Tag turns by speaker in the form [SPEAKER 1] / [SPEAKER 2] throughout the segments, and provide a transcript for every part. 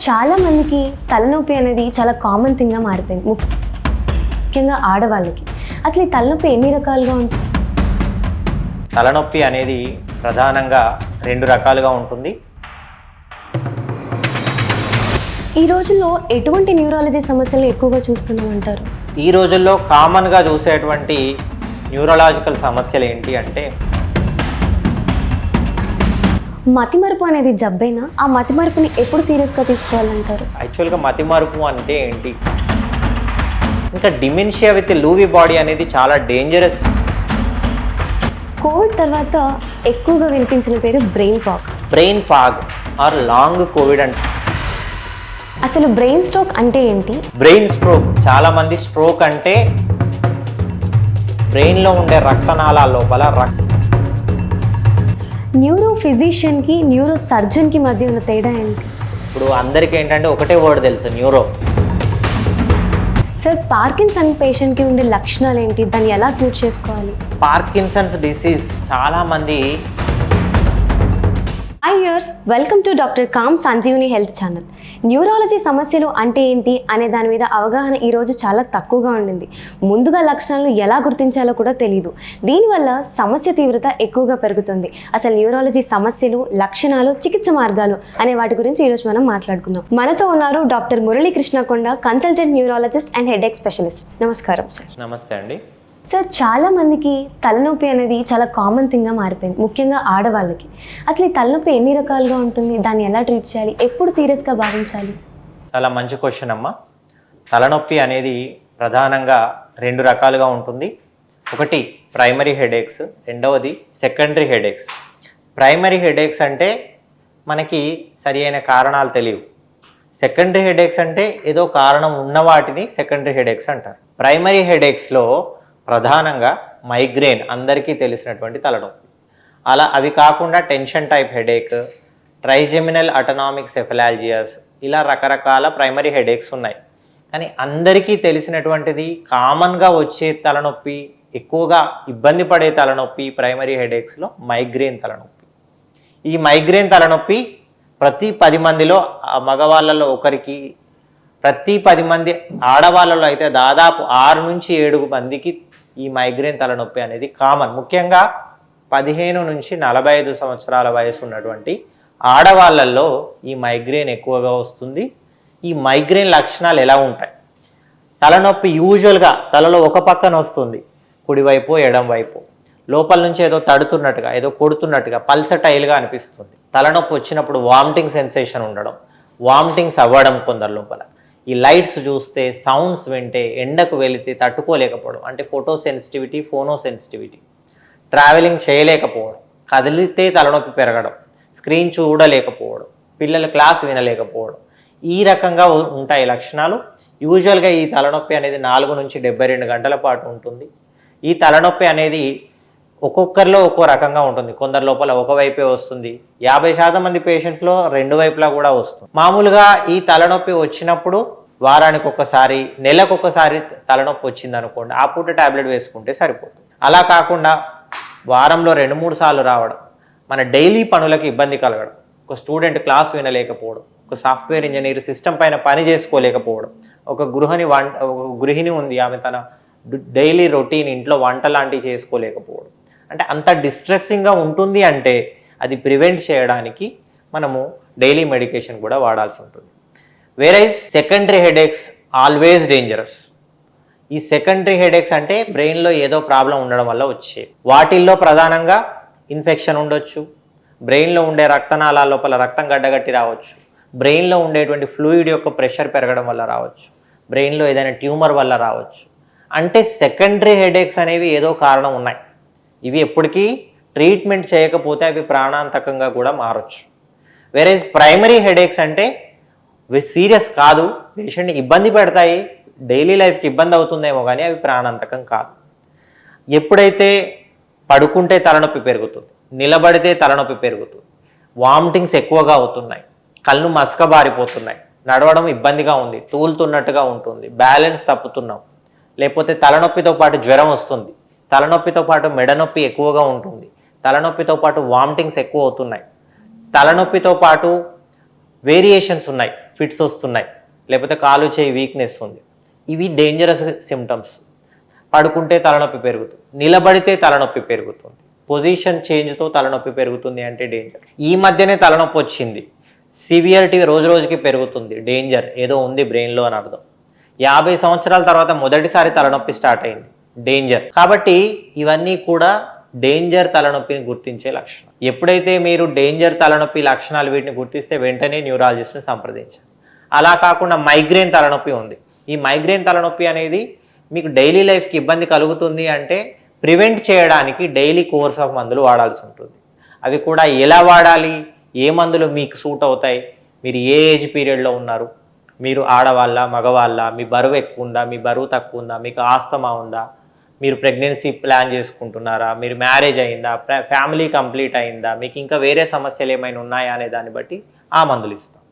[SPEAKER 1] చాలా మందికి తలనొప్పి అనేది చాలా కామన్ థింగ్గా మారిపోయింది, ముఖ్యంగా ఆడవాళ్ళకి. అసలు ఈ తలనొప్పి ఎన్ని రకాలుగా ఉంటుంది?
[SPEAKER 2] తలనొప్పి అనేది ప్రధానంగా 2 రకాలుగా ఉంటుంది.
[SPEAKER 1] ఈ రోజుల్లో ఎటువంటి న్యూరాలజీ సమస్యలు ఎక్కువగా చూస్తున్నామంటారు?
[SPEAKER 2] ఈ రోజుల్లో కామన్గా చూసేటువంటి న్యూరలాజికల్ సమస్యలు ఏంటి అంటే,
[SPEAKER 1] మతిమరుపు అనేది జబ్బైనా ఆ మతిమరుపుని ఎప్పుడు సీరియస్గా తీసుకోవాలంటారు?
[SPEAKER 2] యాక్చువల్గా మతిమరుపు అంటే ఏంటి, ఇంకా డిమెన్షియా విత్ లూవీ బాడీ అనేది చాలా డేంజరస్.
[SPEAKER 1] కోవిడ్ తర్వాత ఎక్కువగా వినిపించిన పేరు
[SPEAKER 2] brain fog or long covid అంటే.
[SPEAKER 1] అసలు బ్రెయిన్ స్ట్రోక్ అంటే ఏంటి?
[SPEAKER 2] బ్రెయిన్ స్ట్రోక్, చాలా మంది స్ట్రోక్ అంటే బ్రెయిన్లో ఉండే రక్తనాళాల లోపల
[SPEAKER 1] న్యూరో ఫిజిషియన్కి న్యూరో సర్జన్కి మధ్య ఉన్న తేడా ఏంటి?
[SPEAKER 2] ఇప్పుడు అందరికీ ఏంటంటే ఒకటే వర్డ్ తెలుసు, న్యూరో.
[SPEAKER 1] సార్, పార్కిన్సన్ పేషెంట్కి ఉండే లక్షణాలు ఏంటి? దాన్ని ఎలా క్యూర్ చేసుకోవాలి?
[SPEAKER 2] పార్కిన్సన్స్ డిసీజ్ చాలా మంది.
[SPEAKER 1] Hi viewers, welcome to doctor com Sanjeevani health channel. Neurology సమస్యలు అంటే ఏంటి అనే దాని మీద అవగాహన ఈరోజు చాలా తక్కువగా ఉండింది. ముందుగా లక్షణాలను ఎలా గుర్తించాలో కూడా తెలియదు. దీనివల్ల సమస్య తీవ్రత ఎక్కువగా పెరుగుతుంది. అసలు న్యూరాలజీ సమస్యలు, లక్షణాలు, చికిత్స మార్గాలు అనే వాటి గురించి ఈరోజు మనం మాట్లాడుకుందాం. మనతో ఉన్నారు డాక్టర్ మురళీకృష్ణ కొండ, consultant neurologist and headache specialist. నమస్కారం సార్.
[SPEAKER 2] నమస్తే అండి.
[SPEAKER 1] సార్, చాలా మందికి తలనొప్పి అనేది చాలా కామన్ థింగ్గా మారిపోయింది, ముఖ్యంగా ఆడవాళ్ళకి. అసలు ఈ తలనొప్పి ఎన్ని రకాలుగా ఉంటుంది? దాన్ని ఎలా ట్రీట్ చేయాలి? ఎప్పుడు సీరియస్గా భావించాలి?
[SPEAKER 2] చాలా మంచి క్వశ్చన్ అమ్మా. తలనొప్పి అనేది ప్రధానంగా 2 రకాలుగా ఉంటుంది. ఒకటి ప్రైమరీ హెడేక్స్, రెండవది సెకండరీ హెడేక్స్. ప్రైమరీ హెడేక్స్ అంటే మనకి సరి అయిన కారణాలు తెలియవు. సెకండరీ హెడేక్స్ అంటే ఏదో కారణం ఉన్న వాటిని సెకండరీ హెడేక్స్ అంటారు. ప్రైమరీ హెడేక్స్లో ప్రధానంగా మైగ్రేన్, అందరికీ తెలిసినటువంటి తలనొప్పి. అవి కాకుండా tension type headache, trigeminal autonomic cephalalgias, ఇలా రకరకాల ప్రైమరీ హెడేక్స్ ఉన్నాయి. కానీ అందరికీ తెలిసినటువంటిది, కామన్గా వచ్చే తలనొప్పి, ఎక్కువగా ఇబ్బంది పడే తలనొప్పి ప్రైమరీ హెడేక్స్లో మైగ్రేన్ తలనొప్పి. ఈ మైగ్రేన్ తలనొప్పి ప్రతి 10 మందిలో మగవాళ్ళలో ఒకరికి, ప్రతి 10 మంది ఆడవాళ్ళలో అయితే దాదాపు 6 నుంచి 7 మందికి ఈ మైగ్రేన్ తలనొప్పి అనేది కామన్. ముఖ్యంగా 15 నుంచి 45 సంవత్సరాల వయసు ఉన్నటువంటి ఆడవాళ్ళల్లో ఈ మైగ్రేన్ ఎక్కువగా వస్తుంది. ఈ మైగ్రేన్ లక్షణాలు ఎలా ఉంటాయి? తలనొప్పి యూజువల్గా తలలో ఒక పక్కన వస్తుంది, కుడివైపు ఎడం వైపు. లోపల నుంచి ఏదో తడుతున్నట్టుగా, ఏదో కొడుతున్నట్టుగా, పల్సటైల్గా అనిపిస్తుంది. తలనొప్పి వచ్చినప్పుడు వామిటింగ్ సెన్సేషన్ ఉండడం, వామిటింగ్స్ అవ్వడం కొందరు లోపల. ఈ లైట్స్ చూస్తే, సౌండ్స్ వింటే, ఎండకు వెళితే తట్టుకోలేకపోవడం, అంటే ఫోటో సెన్సిటివిటీ, ఫోనో సెన్సిటివిటీ. ట్రావెలింగ్ చేయలేకపోవడం, కదిలితే తలనొప్పి పెరగడం, స్క్రీన్ చూడలేకపోవడం, పిల్లల క్లాస్ వినలేకపోవడం, ఈ రకంగా ఉంటాయి లక్షణాలు. యూజువల్గా ఈ తలనొప్పి అనేది 4 నుంచి 72 గంటల పాటు ఉంటుంది. ఈ తలనొప్పి అనేది ఒక్కొక్కరిలో ఒక్కో రకంగా ఉంటుంది. కొందరి లోపల ఒకవైపే వస్తుంది. 50% మంది పేషెంట్స్లో 2 వైపులా కూడా వస్తుంది. మామూలుగా ఈ తలనొప్పి వచ్చినప్పుడు వారానికి ఒకసారి, నెలకొకసారి తలనొప్పి వచ్చింది అనుకోండి, ఆ పూట ట్యాబ్లెట్ వేసుకుంటే సరిపోతుంది. అలా కాకుండా వారంలో 2-3 సార్లు రావడం, మన డైలీ పనులకు ఇబ్బంది కలగడం, ఒక స్టూడెంట్ క్లాస్ వినలేకపోవడం, ఒక సాఫ్ట్వేర్ ఇంజనీర్ సిస్టమ్ పైన పని చేసుకోలేకపోవడం, ఒక గృహిణి ఉంది, ఆమె తన డైలీ రొటీన్ ఇంట్లో వంట లాంటివి చేసుకోలేకపోవడం, అంటే అంత డిస్ట్రెస్సింగ్గా ఉంటుంది. అంటే అది ప్రివెంట్ చేయడానికి మనము డైలీ మెడికేషన్ కూడా వాడాల్సి ఉంటుంది. వేరైజ్ సెకండరీ హెడేక్స్ ఆల్వేస్ డేంజరస్. ఈ సెకండరీ హెడేక్స్ అంటే బ్రెయిన్లో ఏదో ప్రాబ్లం ఉండడం వల్ల వచ్చే వాటిల్లో ప్రధానంగా ఇన్ఫెక్షన్ ఉండొచ్చు, బ్రెయిన్లో ఉండే రక్తనాళాల లోపల రక్తం గడ్డగట్టి రావచ్చు, బ్రెయిన్లో ఉండేటువంటి ఫ్లూయిడ్ యొక్క ప్రెషర్ పెరగడం వల్ల రావచ్చు, బ్రెయిన్లో ఏదైనా ట్యూమర్ వల్ల రావచ్చు. అంటే సెకండరీ హెడేక్స్ అనేవి ఏదో కారణం ఉన్నాయి. ఇవి ఎప్పటికీ ట్రీట్మెంట్ చేయకపోతే అవి ప్రాణాంతకంగా కూడా మారచ్చు. వేరే ప్రైమరీ హెడేక్స్ అంటే సీరియస్ కాదు, పేషెంట్ని ఇబ్బంది పెడతాయి, డైలీ లైఫ్కి ఇబ్బంది అవుతుందేమో, కానీ అవి ప్రాణాంతకం కాదు. ఎప్పుడైతే పడుకుంటే తలనొప్పి పెరుగుతుంది, నిలబడితే తలనొప్పి పెరుగుతుంది, వామిటింగ్స్ ఎక్కువగా అవుతున్నాయి, కళ్ళు మసకబారిపోతున్నాయి, నడవడం ఇబ్బందిగా ఉంది, తూలుతున్నట్టుగా ఉంటుంది, బ్యాలెన్స్ తప్పుతున్నాం, లేకపోతే తలనొప్పితో పాటు జ్వరం వస్తుంది, తలనొప్పితో పాటు మెడనొప్పి ఎక్కువగా ఉంటుంది, తలనొప్పితో పాటు వామిటింగ్స్ ఎక్కువ అవుతున్నాయి, తలనొప్పితో పాటు వేరియేషన్స్ ఉన్నాయి, ఫిట్స్ వస్తున్నాయి, లేకపోతే కాలు చేయి వీక్నెస్ ఉంది, ఇవి డేంజరస్ సిమ్టమ్స్. పడుకుంటే తలనొప్పి పెరుగుతుంది, నిలబడితే తలనొప్పి పెరుగుతుంది, పొజిషన్ చేంజ్తో తలనొప్పి పెరుగుతుంది అంటే డేంజర్. ఈ మధ్యనే తలనొప్పి వచ్చింది, సివియరిటీ రోజు రోజుకి పెరుగుతుంది, డేంజర్, ఏదో ఉంది బ్రెయిన్లో అని అర్థం. 50 సంవత్సరాల తర్వాత మొదటిసారి తలనొప్పి స్టార్ట్ అయింది, డేంజర్. కాబట్టి ఇవన్నీ కూడా డేంజర్ తలనొప్పిని గుర్తించే లక్షణం. ఎప్పుడైతే మీరు డేంజర్ తలనొప్పి లక్షణాలు వీటిని గుర్తిస్తే వెంటనే న్యూరాలజిస్ట్ని సంప్రదించాలి. అలా కాకుండా మైగ్రేన్ తలనొప్పి ఉంది, ఈ మైగ్రేన్ తలనొప్పి అనేది మీకు డైలీ లైఫ్కి ఇబ్బంది కలుగుతుంది అంటే ప్రివెంట్ చేయడానికి డైలీ కోర్స్ ఆఫ్ మందులు వాడాల్సి ఉంటుంది. అవి కూడా ఎలా వాడాలి, ఏ మందులు మీకు సూట్ అవుతాయి, మీరు ఏ ఏజ్ పీరియడ్లో ఉన్నారు, మీరు ఆడవాళ్ళ మగవాళ్ళ, మీ బరువు ఎక్కువ ఉందా, మీ బరువు తక్కువ ఉందా, మీకు ఆస్తమా ఉందా, మీరు ప్రెగ్నెన్సీ ప్లాన్ చేసుకుంటున్నారా, మీరు మ్యారేజ్ అయిందా, ఫ్యామిలీ కంప్లీట్ అయిందా, మీకు ఇంకా వేరే సమస్యలు ఏమైనా ఉన్నాయా అనే దాన్ని బట్టి ఆ మందులు ఇస్తాం.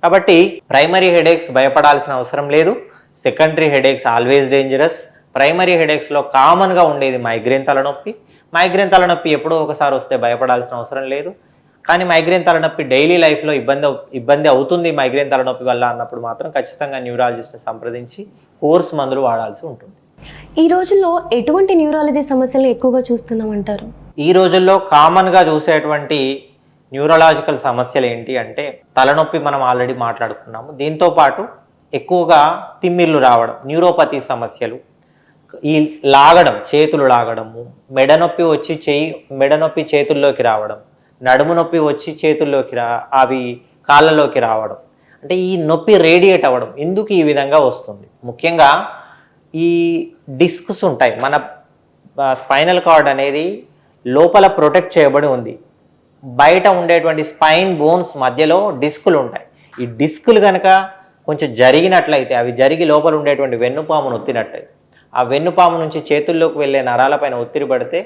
[SPEAKER 2] కాబట్టి ప్రైమరీ హెడేక్స్ భయపడాల్సిన అవసరం లేదు. Secondary headaches always dangerous. Primary హెడేక్స్లో కామన్గా ఉండేది మైగ్రేన్ తలనొప్పి. మైగ్రేన్ తలనొప్పి ఎప్పుడో ఒకసారి వస్తే భయపడాల్సిన అవసరం లేదు. కానీ మైగ్రేన్ తలనొప్పి డైలీ లైఫ్లో ఇబ్బంది అవుతుంది మైగ్రేన్ తలనొప్పి వల్ల అన్నప్పుడు మాత్రం ఖచ్చితంగా న్యూరాలజిస్ట్ని సంప్రదించి కోర్స్ మందులు వాడాల్సి ఉంటుంది.
[SPEAKER 1] ఈ రోజుల్లో ఎటువంటి న్యూరాలజీ సమస్యలు ఎక్కువగా చూస్తున్నామంటారు?
[SPEAKER 2] ఈ రోజుల్లో కామన్గా చూసేటువంటి న్యూరలాజికల్ సమస్యలు ఏంటి అంటే తలనొప్పి మనం ఆల్రెడీ మాట్లాడుకున్నాము. దీంతోపాటు ఎక్కువగా తిమ్మిర్లు రావడం, న్యూరోపతి సమస్యలు, ఈ లాగడం, చేతులు లాగడము, మెడనొప్పి వచ్చి మెడనొప్పి చేతుల్లోకి రావడం, నడుము నొప్పి వచ్చి చేతుల్లోకి అవి కాళ్ళలోకి రావడం, అంటే ఈ నొప్పి రేడియేట్ అవ్వడం. ఎందుకు ఈ విధంగా వస్తుంది? ముఖ్యంగా ఈ డిస్క్స్ ఉంటాయి, మన స్పైనల్ కార్డ్ అనేది లోపల ప్రొటెక్ట్ చేయబడి ఉంది. బయట ఉండేటువంటి స్పైన్ బోన్స్ మధ్యలో డిస్కులు ఉంటాయి. ఈ డిస్కులు కనుక కొంచెం జరిగినట్లయితే, అవి జరిగి లోపల ఉండేటువంటి వెన్నుపామును ఒత్తినట్లయితే, ఆ వెన్నుపాము నుంచి చేతుల్లోకి వెళ్ళే నరాలపైన ఒత్తిడి పడితే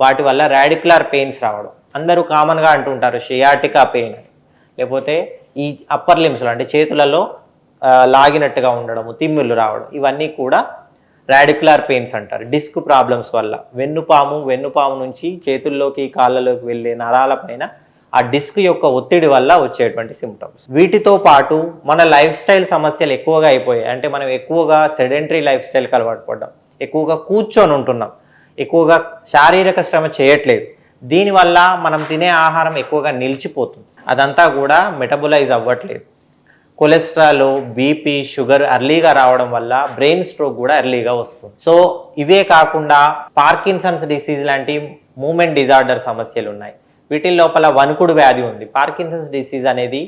[SPEAKER 2] వాటి వల్ల రాడిక్యులర్ పెయిన్స్ రావడం. అందరూ కామన్గా అంటుంటారు షియాటికా పెయిన్ అని, లేకపోతే ఈ అప్పర్ లిమ్స్లో అంటే చేతులలో లాగినట్టుగా ఉండడము, తిమ్మిళ్ళు రావడం, ఇవన్నీ కూడా రాడిక్యులర్ పెయిన్స్ అంటారు. డిస్క్ ప్రాబ్లమ్స్ వల్ల వెన్నుపాము నుంచి చేతుల్లోకి కాళ్ళలోకి వెళ్ళే నరాలపైన ఆ డిస్క్ యొక్క ఒత్తిడి వల్ల వచ్చేటువంటి సిమ్టమ్స్. వీటితో పాటు మన లైఫ్ స్టైల్ సమస్యలు ఎక్కువగా అయిపోయాయి. అంటే మనం ఎక్కువగా సెడెంటరీ లైఫ్ స్టైల్కి అలవాటు పడ్డాం, ఎక్కువగా కూర్చొని ఉంటున్నాం, ఎక్కువగా శారీరక శ్రమ చేయట్లేదు. దీనివల్ల మనం తినే ఆహారం ఎక్కువగా నిలిచిపోతుంది, అదంతా కూడా మెటబలైజ్ అవ్వట్లేదు. కొలెస్ట్రాల్, బీపీ, షుగర్ ఎర్లీగా రావడం వల్ల బ్రెయిన్ స్ట్రోక్ కూడా ఎర్లీగా వస్తుంది. సో ఇవే కాకుండా పార్కిన్సన్స్ డిసీజ్ లాంటి మూమెంట్ డిజార్డర్ సమస్యలు ఉన్నాయి. వీటి లోపల వణుకుడు వ్యాధి ఉంది. పార్కిన్సన్స్ డిసీజ్ అనేది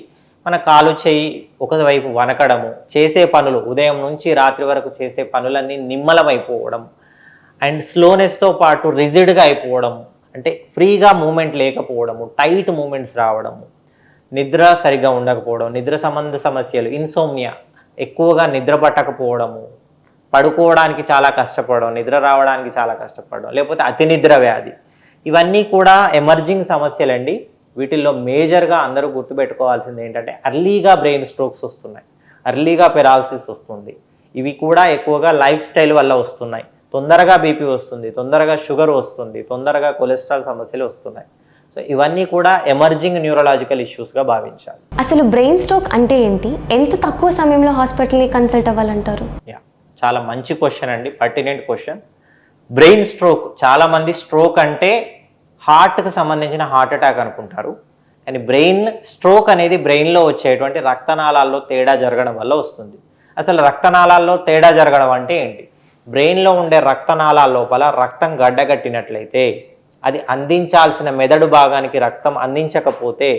[SPEAKER 2] మన కాలు చేయి ఒకవైపు వనకడము, చేసే పనులు ఉదయం నుంచి రాత్రి వరకు చేసే పనులన్నీ నిమ్మలమైపోవడం, అండ్ స్లోనెస్తో పాటు రిజిడ్గా అయిపోవడం, అంటే ఫ్రీగా మూమెంట్ లేకపోవడము, టైట్ మూమెంట్స్ రావడము, నిద్ర సరిగ్గా ఉండకపోవడం, నిద్ర సంబంధ సమస్యలు, ఇన్సోమ్నియా, ఎక్కువగా నిద్ర పట్టకపోవడము, పడుకోవడానికి చాలా కష్టపడడం, నిద్ర రావడానికి చాలా కష్టపడడం, లేకపోతే అతి నిద్ర వ్యాధి, ఇవన్నీ కూడా ఎమర్జింగ్ సమస్యలండి. వీటిల్లో మేజర్గా అందరూ గుర్తుపెట్టుకోవాల్సింది ఏంటంటే ఎర్లీగా బ్రెయిన్ స్ట్రోక్స్ వస్తున్నాయి, ఎర్లీగా పెరాలసిస్ వస్తుంది. ఇవి కూడా ఎక్కువగా లైఫ్ స్టైల్ వల్ల వస్తున్నాయి. తొందరగా బీపీ వస్తుంది, తొందరగా షుగర్ వస్తుంది, తొందరగా కొలెస్ట్రాల్ సమస్యలు వస్తున్నాయి. సో ఇవన్నీ కూడా ఎమర్జింగ్ న్యూరలాజికల్ ఇష్యూస్గా భావించాలి.
[SPEAKER 1] అసలు బ్రెయిన్ స్ట్రోక్ అంటే ఏంటి? ఎంత తక్కువ సమయంలో హాస్పిటల్ని కన్సల్ట్ అవ్వాలంటారు?
[SPEAKER 2] చాలా మంచి క్వశ్చన్ అండి, పర్టినెంట్ క్వశ్చన్. బ్రెయిన్ స్ట్రోక్, చాలామంది స్ట్రోక్ అంటే హార్ట్కి సంబంధించిన హార్ట్ అటాక్ అనుకుంటారు. కానీ బ్రెయిన్ స్ట్రోక్ అనేది బ్రెయిన్లో వచ్చేటువంటి రక్తనాళాల్లో తేడా జరగడం వల్ల వస్తుంది. అసలు రక్తనాళాల్లో తేడా జరగడం అంటే ఏంటి? బ్రెయిన్లో ఉండే రక్తనాళాల లోపల రక్తం గడ్డగట్టినట్లయితే, అది అందించాల్సిన మెదడు భాగానికి రక్తం అందించకపోతే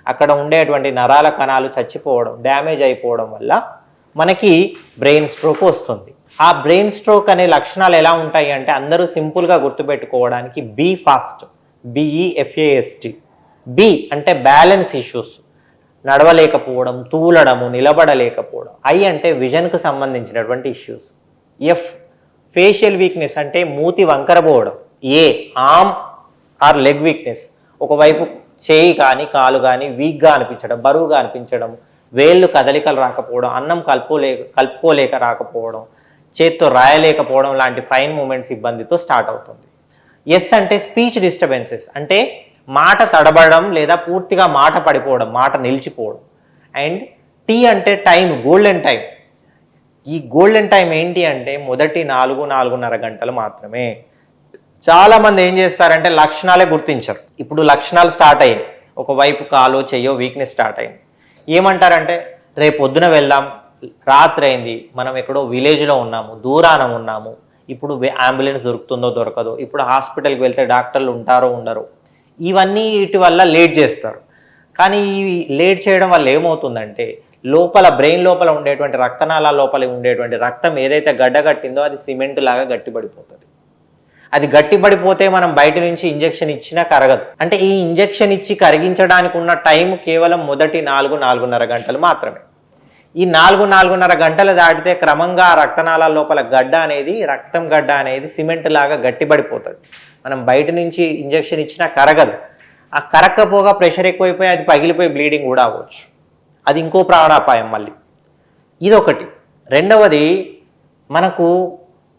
[SPEAKER 2] అక్కడ ఉండేటువంటి నరాల కణాలు చచ్చిపోవడం, డ్యామేజ్ అయిపోవడం వల్ల మనకి బ్రెయిన్ స్ట్రోక్ వస్తుంది. ఆ బ్రెయిన్ స్ట్రోక్ అనే లక్షణాలు ఎలా ఉంటాయి అంటే అందరూ సింపుల్గా గుర్తుపెట్టుకోవడానికి బీ ఫాస్ట్, BEFAST. బి అంటే బ్యాలెన్స్ ఇష్యూస్, నడవలేకపోవడం, తూలడము, నిలబడలేకపోవడం. ఐ అంటే విజన్కు సంబంధించినటువంటి ఇష్యూస్. ఎఫ్ ఫేషియల్ వీక్నెస్ అంటే మూతి వంకరపోవడం. ఏ ఆర్మ్ ఆర్ లెగ్ వీక్నెస్, ఒకవైపు చేయి కానీ కాలు కానీ వీక్గా అనిపించడం, బరువుగా అనిపించడం, వేళ్ళు కదలికలు రాకపోవడం, అన్నం కలుపుకోలేక రాకపోవడం, చేత్తో రాయలేకపోవడం లాంటి ఫైన్ మూమెంట్స్ ఇబ్బందితో స్టార్ట్ అవుతుంది. ఎస్ అంటే స్పీచ్ డిస్టర్బెన్సెస్, అంటే మాట తడబడడం లేదా పూర్తిగా మాట పడిపోవడం, మాట నిలిచిపోవడం. అండ్ టీ అంటే టైం, గోల్డెన్ టైం. ఈ గోల్డెన్ టైం ఏంటి అంటే మొదటి 4-4.5 గంటలు మాత్రమే. చాలామంది ఏం చేస్తారంటే లక్షణాలే గుర్తించరు. ఇప్పుడు లక్షణాలు స్టార్ట్ అయ్యాయి, ఒకవైపు కాలో చెయ్యో వీక్నెస్ స్టార్ట్ అయింది. ఏమంటారంటే రేపు పొద్దున వెళ్దాం, రాత్రి అయింది, మనం ఎక్కడో విలేజ్లో ఉన్నాము, దూరాన ఉన్నాము, ఇప్పుడు అంబులెన్స్ దొరుకుతుందో దొరకదో, ఇప్పుడు హాస్పిటల్కి వెళ్తే డాక్టర్లు ఉంటారో ఉండరు, ఇవన్నీ వీటి వల్ల లేట్ చేస్తారు. కానీ ఈ లేట్ చేయడం వల్ల ఏమవుతుందంటే లోపల బ్రెయిన్ లోపల ఉండేటువంటి రక్తనాళాల లోపల ఉండేటువంటి రక్తం ఏదైతే గడ్డగట్టిందో అది సిమెంట్ లాగా గట్టిపడిపోతుంది. అది గట్టిపడిపోతే మనం బయట నుంచి ఇంజెక్షన్ ఇచ్చినా కరగదు. అంటే ఈ ఇంజెక్షన్ ఇచ్చి కరిగించడానికి ఉన్న టైం కేవలం మొదటి 4-4.5 గంటలు మాత్రమే. ఈ 4-4.5 గంటలు దాటితే క్రమంగా రక్తనాళాల లోపల గడ్డ అనేది, రక్తం గడ్డ అనేది సిమెంట్ లాగా గట్టిపడిపోతుంది. మనం బయట నుంచి ఇంజెక్షన్ ఇచ్చినా కరగదు. ఆ కరక్కపోగా ప్రెషర్ ఎక్కువైపోయి అది పగిలిపోయి బ్లీడింగ్ కూడా అవ్వచ్చు. అది ఇంకో ప్రాణాపాయం మళ్ళీ. ఇదొకటి. రెండవది, మనకు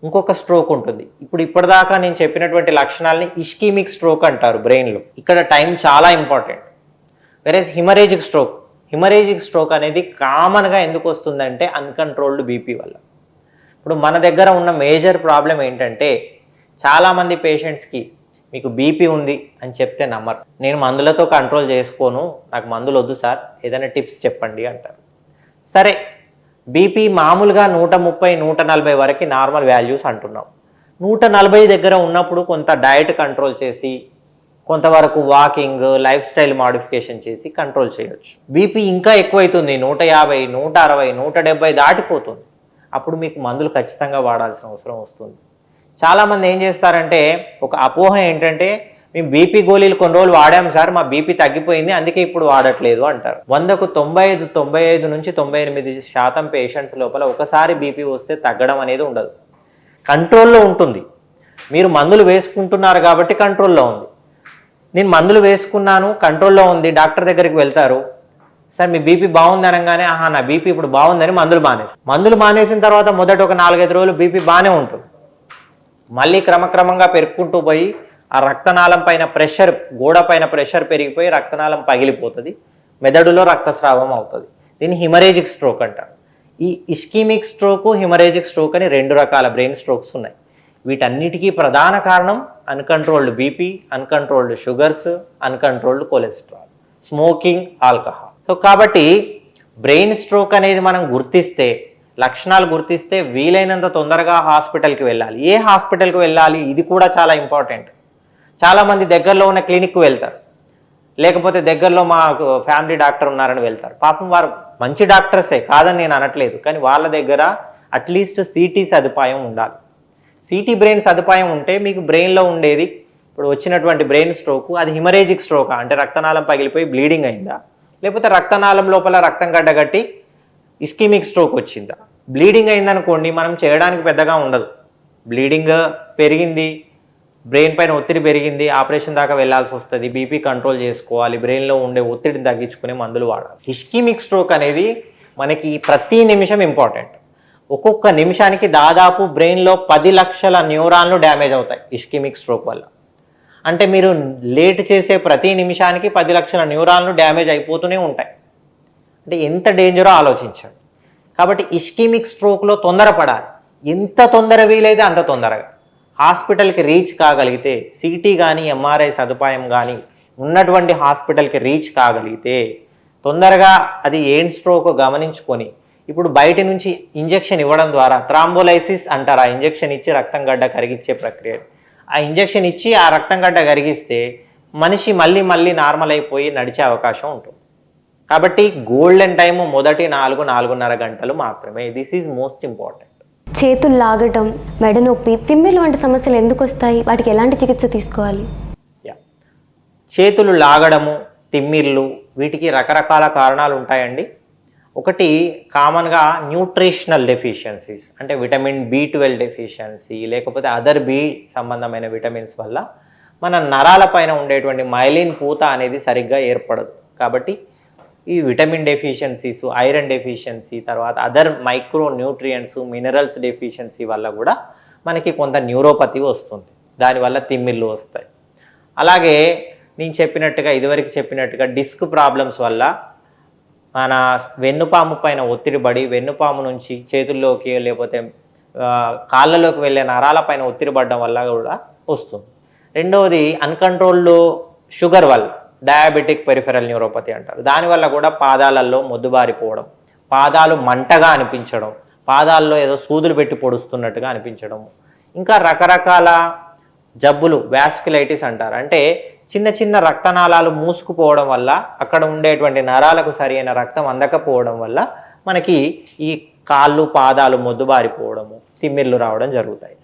[SPEAKER 2] ఇంకొక స్ట్రోక్ ఉంటుంది. ఇప్పటిదాకా నేను చెప్పినటువంటి లక్షణాలని ఇస్కీమిక్ స్ట్రోక్ అంటారు బ్రెయిన్లో. ఇక్కడ టైం చాలా ఇంపార్టెంట్. వెరేస్ హిమరేజిక్ స్ట్రోక్ అనేది కామన్గా ఎందుకు వస్తుందంటే అన్కంట్రోల్డ్ బీపీ వల్ల. ఇప్పుడు మన దగ్గర ఉన్న మేజర్ ప్రాబ్లం ఏంటంటే చాలామంది పేషెంట్స్కి మీకు బీపీ ఉంది అని చెప్తే నమ్మరు. నేను మందులతో కంట్రోల్ చేసుకోను, నాకు మందులు వద్దు సార్, ఏదైనా టిప్స్ చెప్పండి అంటారు. సరే, బీపీ మామూలుగా 130-140 వరకు నార్మల్ వాల్యూస్ అంటున్నాం. 140 దగ్గర ఉన్నప్పుడు కొంత డయట్ కంట్రోల్ చేసి, కొంతవరకు వాకింగ్, లైఫ్ స్టైల్ మాడిఫికేషన్ చేసి కంట్రోల్ చేయొచ్చు. బీపీ ఇంకా ఎక్కువైతుంది, 150, 160, 170 దాటిపోతుంది. అప్పుడు మీకు మందులు ఖచ్చితంగా వాడాల్సిన అవసరం వస్తుంది. చాలామంది ఏం చేస్తారంటే ఒక అపోహ ఏంటంటే మేము బీపీ గోళీలు కొన్ని రోజులు వాడాం సార్, మా బీపీ తగ్గిపోయింది అందుకే ఇప్పుడు వాడట్లేదు అంటారు. 100కు 95 నుంచి 98% పేషెంట్స్ లోపల ఒకసారి బీపీ వస్తే తగ్గడం అనేది ఉండదు, కంట్రోల్లో ఉంటుంది. మీరు మందులు వేసుకుంటున్నారు కాబట్టి కంట్రోల్లో ఉంది. నేను మందులు వేసుకున్నాను, కంట్రోల్లో ఉంది, డాక్టర్ దగ్గరికి వెళ్తారు, సార్ మీ బీపీ బాగుంది అనగానే నా బీపీ ఇప్పుడు బాగుందని మందులు మానేసిన తర్వాత మొదట ఒక 4-5 రోజులు బీపీ బాగానే ఉంటుంది. మళ్ళీ క్రమక్రమంగా పెరుక్కుంటూ పోయి ఆ రక్తనాళం పైన ప్రెషర్, గోడ పైన ప్రెషర్ పెరిగిపోయి రక్తనాళం పగిలిపోతుంది, మెదడులో రక్తస్రావం అవుతుంది. దీన్ని హిమరేజిక్ స్ట్రోక్ అంటారు. ఈ ఇస్కీమిక్ స్ట్రోక్, హిమరేజిక్ స్ట్రోక్ అని 2 రకాల బ్రెయిన్ స్ట్రోక్స్ ఉన్నాయి. వీటన్నిటికీ ప్రధాన కారణం uncontrolled BP, uncontrolled sugars, uncontrolled cholesterol, smoking, alcohol. So కాబట్టి బ్రెయిన్ స్ట్రోక్ అనేది మనం గుర్తిస్తే, లక్షణాలు గుర్తిస్తే వీలైనంత తొందరగా హాస్పిటల్కి వెళ్ళాలి. ఏ హాస్పిటల్కి వెళ్ళాలి ఇది కూడా చాలా ఇంపార్టెంట్. చాలామంది దగ్గరలో ఉన్న క్లినిక్కి వెళ్తారు, లేకపోతే దగ్గరలో మా ఫ్యామిలీ డాక్టర్ ఉన్నారని వెళ్తారు. పాపం వారు మంచి డాక్టర్సే, కాదని నేను అనట్లేదు, కానీ వాళ్ళ దగ్గర అట్లీస్ట్ సిటీ సదుపాయం ఉండాలి. సిటీ బ్రెయిన్ సదుపాయం ఉంటే మీకు బ్రెయిన్లో ఉండేది, ఇప్పుడు వచ్చినటువంటి బ్రెయిన్ స్ట్రోక్ అది హిమరేజిక్ స్ట్రోకా అంటే రక్తనాళం పగిలిపోయి బ్లీడింగ్ అయిందా, లేకపోతే రక్తనాళం లోపల రక్తం గడ్డగట్టి ఇస్కీమిక్ స్ట్రోక్ వచ్చిందా. బ్లీడింగ్ అయిందనుకోండి, మనం చేయడానికి పెద్దగా ఉండదు. బ్లీడింగ్ పెరిగింది, బ్రెయిన్ పైన ఒత్తిడి పెరిగింది, ఆపరేషన్ దాకా వెళ్లాల్సి వస్తుంది, బీపీ కంట్రోల్ చేసుకోవాలి, బ్రెయిన్లో ఉండే ఒత్తిడిని తగ్గించుకునే మందులు వాడాలి. ఇస్కీమిక్ స్ట్రోక్ అనేది మనకి ప్రతి నిమిషం ఇంపార్టెంట్. ఒక్కొక్క నిమిషానికి దాదాపు బ్రెయిన్లో 10 లక్షల న్యూరాన్లు డ్యామేజ్ అవుతాయి ఇస్కీమిక్ స్ట్రోక్ వల్ల. అంటే మీరు లేట్ చేసే ప్రతి నిమిషానికి 10 లక్షల న్యూరాన్లు డ్యామేజ్ అయిపోతూనే ఉంటాయి. అంటే ఎంత డేంజరో ఆలోచించండి. కాబట్టి ఇస్కీమిక్ స్ట్రోక్లో తొందరపడాలి, ఎంత తొందర వీలైతే అంత తొందరగా హాస్పిటల్కి రీచ్ కాగలిగితే, సిటీ కానీ ఎంఆర్ఐ సదుపాయం కానీ ఉన్నటువంటి హాస్పిటల్కి రీచ్ కాగలిగితే తొందరగా అది ఏం స్ట్రోక్ గమనించుకొని, ఇప్పుడు బయట నుంచి ఇంజెక్షన్ ఇవ్వడం ద్వారా థ్రాంబోలైసిస్ అంటారు, ఆ ఇంజెక్షన్ ఇచ్చి రక్తం గడ్డ కరిగించే ప్రక్రియ. ఆ ఇంజెక్షన్ ఇచ్చి ఆ రక్తం గడ్డ కరిగిస్తే మనిషి మళ్ళీ నార్మల్ అయిపోయి నడిచే అవకాశం ఉంటుంది. కాబట్టి గోల్డెన్ టైము మొదటి 4-4.5 గంటలు మాత్రమే. This is most important.
[SPEAKER 1] చేతులు లాగటం, మెడ నొప్పి, తిమ్మిర్లు వంటి సమస్యలు ఎందుకు వస్తాయి? వాటికి ఎలాంటి చికిత్స తీసుకోవాలి?
[SPEAKER 2] చేతులు లాగడము, తిమ్మిర్లు, వీటికి రకరకాల కారణాలు ఉంటాయండి. ఒకటి కామన్గా న్యూట్రిషనల్ డెఫిషియన్సీస్, అంటే విటమిన్ B12 డెఫిషియన్సీ, లేకపోతే అదర్ బి సంబంధమైన విటమిన్స్ వల్ల మన నరాల పైన ఉండేటువంటి మైలిన్ పూత అనేది సరిగ్గా ఏర్పడదు. కాబట్టి ఈ విటమిన్ డెఫిషియన్సీస్, ఐరన్ డెఫిషియన్సీ, తర్వాత other micro nutrients, minerals deficiency వల్ల కూడా మనకి కొంత న్యూరోపతి వస్తుంది, దానివల్ల తిమ్మిర్లు వస్తాయి. అలాగే నేను చెప్పినట్టుగా, ఇదివరకు చెప్పినట్టుగా డిస్క్ ప్రాబ్లమ్స్ వల్ల మన వెన్నుపాము పైన ఒత్తిడి పడి వెన్నుపాము నుంచి చేతుల్లోకి లేకపోతే కాళ్ళలోకి వెళ్ళే నరాల పైన ఒత్తిడి పడడం వల్ల కూడా వస్తుంది. రెండవది అన్కంట్రోల్డ్ షుగర్ వల్ల డయాబెటిక్ పెరిఫెరల్ న్యూరోపతి అంటారు. దానివల్ల కూడా పాదాలలో మొద్దుబారిపోవడం, పాదాలు మంటగా అనిపించడం, పాదాల్లో ఏదో సూదులు పెట్టి పొడుస్తున్నట్టుగా అనిపించడం, ఇంకా రకరకాల జబ్బులు వాస్కులైటిస్ అంటారు. అంటే చిన్న చిన్న రక్తనాళాలు మూసుకుపోవడం వల్ల అక్కడ ఉండేటువంటి నరాలకు సరైన రక్తం అందకపోవడం వల్ల మనకి ఈ కాళ్ళు పాదాలు మొద్దుబారిపోవడము, తిమ్మిర్లు రావడం జరుగుతాయి.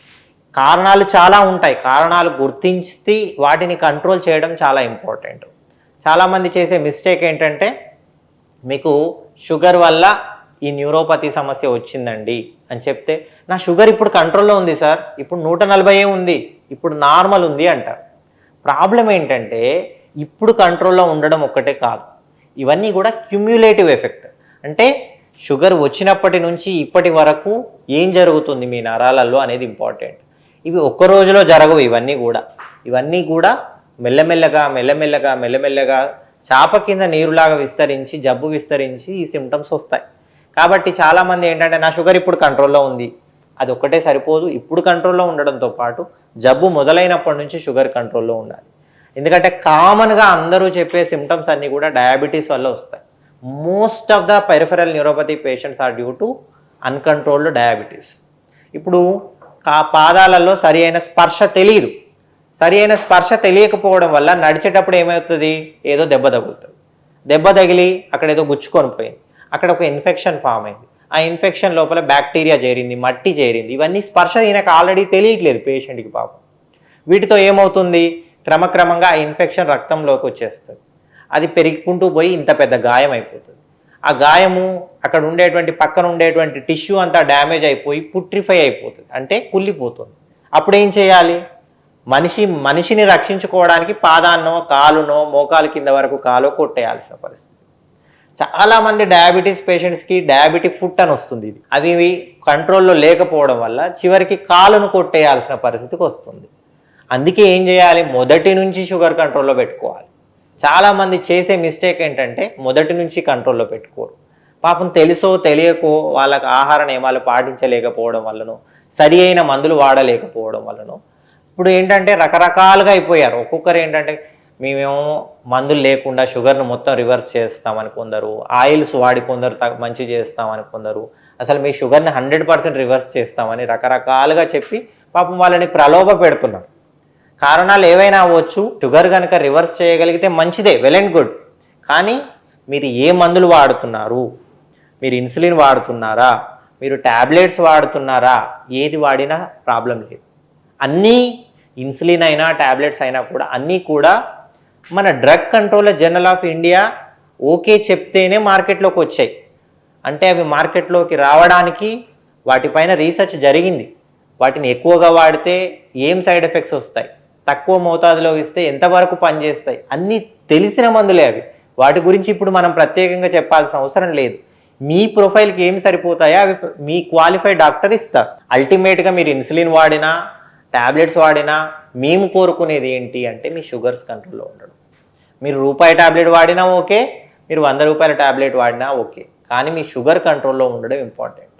[SPEAKER 2] కారణాలు చాలా ఉంటాయి. కారణాలు గుర్తించి వాటిని కంట్రోల్ చేయడం చాలా ఇంపార్టెంట్. చాలామంది చేసే మిస్టేక్ ఏంటంటే, మీకు షుగర్ వల్ల ఈ న్యూరోపతి సమస్య వచ్చిందండి అని చెప్తే, నా షుగర్ ఇప్పుడు కంట్రోల్లో ఉంది సార్, ఇప్పుడు 140 ఉంది, ఇప్పుడు నార్మల్ ఉంది అంటారు. ప్రాబ్లం ఏంటంటే ఇప్పుడు కంట్రోల్లో ఉండడం ఒక్కటే కాదు, ఇవన్నీ కూడా క్యుమ్యులేటివ్ ఎఫెక్ట్. అంటే షుగర్ వచ్చినప్పటి నుంచి ఇప్పటి వరకు ఏం జరుగుతుంది మీ నరాలలో అనేది ఇంపార్టెంట్. ఇవి ఒక్క రోజులో జరగవు. ఇవన్నీ కూడా మెల్లమెల్లగా మెల్లమెల్లగా మెల్లమెల్లగా చాప కింద నీరులాగా విస్తరించి జబ్బు విస్తరించి ఈ సిమ్టమ్స్ వస్తాయి. కాబట్టి చాలామంది ఏంటంటే, నా షుగర్ ఇప్పుడు కంట్రోల్లో ఉంది, అది ఒక్కటే సరిపోదు, ఇప్పుడు కంట్రోల్లో ఉండడంతో పాటు జబ్బు మొదలైనప్పటి నుంచి షుగర్ కంట్రోల్లో ఉండాలి. ఎందుకంటే కామన్గా అందరూ చెప్పే సిమ్టమ్స్ అన్నీ కూడా డయాబెటీస్ వల్ల వస్తాయి. Most of the peripheral neuropathy patients are due to uncontrolled diabetes. ఇప్పుడు పాదాలలో సరి అయిన స్పర్శ తెలియదు. సరి అయిన స్పర్శ తెలియకపోవడం వల్ల నడిచేటప్పుడు ఏమవుతుంది, ఏదో దెబ్బ తగులుతుంది. దెబ్బ తగిలి అక్కడ ఏదో గుచ్చుకొని పోయింది, అక్కడ ఒక ఇన్ఫెక్షన్ ఫామ్ అయింది. ఆ ఇన్ఫెక్షన్ లోపల బ్యాక్టీరియా చేరింది, మట్టి చేరింది. ఇవన్నీ స్పర్శ ఈయనకు ఆల్రెడీ తెలియట్లేదు పేషెంట్కి పాపం. వీటితో ఏమవుతుంది, క్రమక్రమంగా ఆ ఇన్ఫెక్షన్ రక్తంలోకి వచ్చేస్తుంది. అది పెరిగికుంటూ పోయి ఇంత పెద్ద గాయం అయిపోతుంది. ఆ గాయము అక్కడ ఉండేటువంటి పక్కన ఉండేటువంటి టిష్యూ అంతా డ్యామేజ్ అయిపోయి పుట్రిఫై అయిపోతుంది, అంటే కుళ్ళిపోతుంది. అప్పుడు ఏం చేయాలి, మనిషిని రక్షించుకోవడానికి పాదాన్నో కాలునో మోకాలు కింద వరకు కాలో కొట్టేయాల్సిన పరిస్థితి. చాలామంది డయాబెటీస్ పేషెంట్స్కి డయాబెటిక్ ఫుట్ అని వస్తుంది. అవి కంట్రోల్లో లేకపోవడం వల్ల చివరికి కాలును కొట్టేయాల్సిన పరిస్థితికి వస్తుంది. అందుకే ఏం చేయాలి, మొదటి నుంచి షుగర్ కంట్రోల్లో పెట్టుకోవాలి. చాలామంది చేసే మిస్టేక్ ఏంటంటే, మొదటి నుంచి కంట్రోల్లో పెట్టుకోరు. పాపం తెలుసో తెలియకో వాళ్ళకి ఆహార నియమాలు పాటించలేకపోవడం వల్లనో, సరి అయిన మందులు వాడలేకపోవడం వల్లనో ఇప్పుడు ఏంటంటే రకరకాలుగా అయిపోయారు. ఒక్కొక్కరు ఏంటంటే, మేమేమో మందులు లేకుండా షుగర్ను మొత్తం రివర్స్ చేస్తామని కొందరు, ఆయిల్స్ వాడి కొందరు మంచి చేస్తామని కొందరు, అసలు మీ షుగర్ని 100% రివర్స్ చేస్తామని రకరకాలుగా చెప్పి పాపం వాళ్ళని ప్రలోభ పెడుతున్నారు. కారణాలు ఏవైనా అవ్వచ్చు. షుగర్ కనుక రివర్స్ చేయగలిగితే మంచిదే, వెల్ అండ్ గుడ్. కానీ మీరు ఏ మందులు వాడుతున్నారు, మీరు ఇన్సులిన్ వాడుతున్నారా, మీరు ట్యాబ్లెట్స్ వాడుతున్నారా, ఏది వాడినా ప్రాబ్లం లేదు. అన్నీ ఇన్సులిన్ అయినా ట్యాబ్లెట్స్ అయినా కూడా అన్నీ కూడా మన drug controller general of India okay చెప్తేనే మార్కెట్లోకి వచ్చాయి. అంటే అవి మార్కెట్లోకి రావడానికి వాటిపైన రీసెర్చ్ జరిగింది. వాటిని ఎక్కువగా వాడితే ఏం సైడ్ ఎఫెక్ట్స్ వస్తాయి, తక్కువ మోతాదులో ఇస్తే ఎంతవరకు పనిచేస్తాయి, అన్నీ తెలిసిన మందులే అవి. వాటి గురించి ఇప్పుడు మనం ప్రత్యేకంగా చెప్పాల్సిన అవసరం లేదు. మీ ప్రొఫైల్కి ఏం సరిపోతాయో అవి మీ క్వాలిఫైడ్ డాక్టర్ ఇస్తారు. అల్టిమేట్గా మీరు ఇన్సులిన్ వాడినా ట్యాబ్లెట్స్ వాడినా మేము కోరుకునేది ఏంటి అంటే, మీ షుగర్స్ కంట్రోల్లో ఉండడం. మీరు రూపాయి ట్యాబ్లెట్ వాడినా ఓకే, మీరు 100 రూపాయల ట్యాబ్లెట్ వాడినా ఓకే, కానీ మీ షుగర్ కంట్రోల్లో ఉండడం ఇంపార్టెంట్.